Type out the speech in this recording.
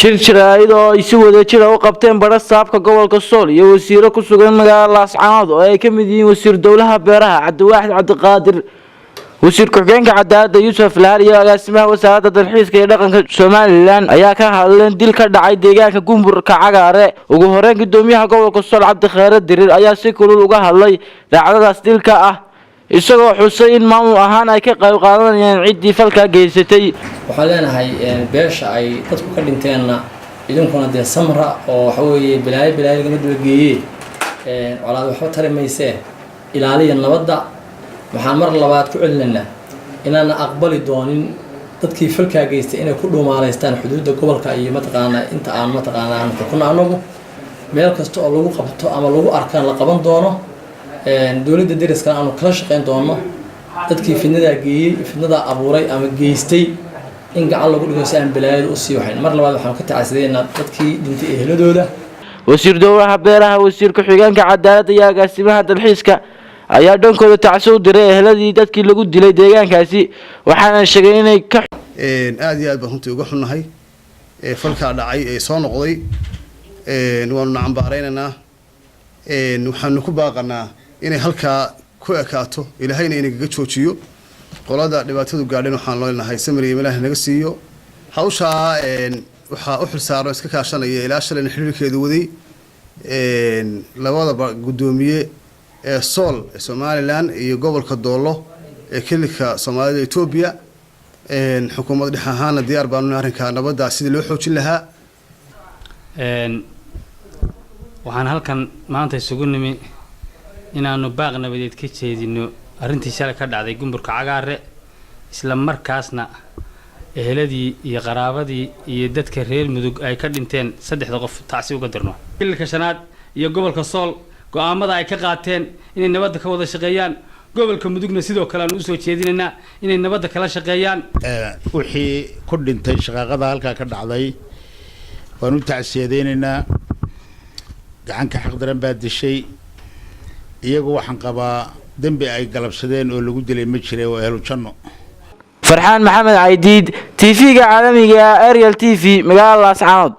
shir jiraayad oo ay si wada jir ah u qabteen barasaabka gobolka Sool iyo wasiiro ku sugan magaalada Laascaanood oo ay ka mid yihiin wasiir dawlaha beeraha Cabdiwaaxid Cabdiqaadir wasiir ku-xigeenka cadaaladda Yuusuf Laar iyo agaasimaha wasaaradda dalxiiska iyo dhaqanka Somaliland ayaa ka hadleen dil ka dhacay deegaanka Gumburka Cagaare ugu horreyn gudoomiyaha gobolka Sool Cabdikhayr Dirir ayaa si kulul uga hadlay dhacdadaas dilka ah isagoo xusay in maamul ahaan ay ka qayb qaadanayaan ciidii falka geysatay waxaan leenahay beesha ay dadku ka dhinteenna idinkuna dee samra oo waxa weeye bilaayo laga daba walaal waxba tarimaysee ilaaliya nabadda waxaan mar labaad ku celinaynaa inaan aqbali doonin dadkii falka geystay inay ku dhuumaaleystaan xuduudda gobolka iyo mataqaana inta aan mataqaana kuna anagu meel kasta oo lagu qabto ama lagu arkaan la qaban doono dawladda deriska aanu kala shaqeyn doono dadkii fidnada abuuray ama geystay in gacan lagu dhigo si aan bilaayad u sii waxayn mar labaad waxaan ka tacasideynaa dadkii dhintay eheladooda wasiir dawlaha beeraha wasiir ku-xigeenka cadaaladda iyo agaasimaha dalxiiska ayaa dhankooda tacso u diray eheladii dadkii lagu dilay deegaankaasi waxaana sheegay inay ka aad iyo aad baan runtii uga xunnahay falka dhacay ee soo noqday waanu cambaaraynaynaa waxaanu ku baaqanaa inay halkaa ku ekaato ilaahayna inaga joojiyo qolada dhibaatadu gaadheen waxaan leenahay samiriye ilaahay naga siiyo hawshaa waxa u xilsaaran iska kaashanaya ilaa shalayna xiriirkeedu waday labada gudoomiye ee Sool ee Somaliland iyo gobolka Doolo ee kilka Soomaalida Itoobiya xukuumadda dhexe ahaan diyaar baan arrinka nabadda sidii loo xoojin lahaa waxaan halkan maanta isugu nimi inaanu baaq nabadeed ka jeedino arrintii shalay ka dhacday Gumburka Cagaare isla markaasna eheladii iyo qaraabadii iyo dadka reer Mudug ay ka dhinteen saddexda qof taasi uga dirno kilka shanaad iyo gobolka Sool go'aamada ay ka qaateen inay nabadda ka wada shaqeeyaan gobolka Mudugna sidoo kale aan u soo jeedinayna inay nabadda kala shaqeeyaan wixii ku dhintay shaqaqada halka ka dhacday waan u tacsiyadeynayna gacan ka xaq daran baa dishay iyagu waxaan qabaa dambi ay galabsadeen oo lagu dilay ma jiray oo ehlu janno Farxaan Maxamed Caydiid TV-ga caalamiga Ariel TV magaalada Laascaanood.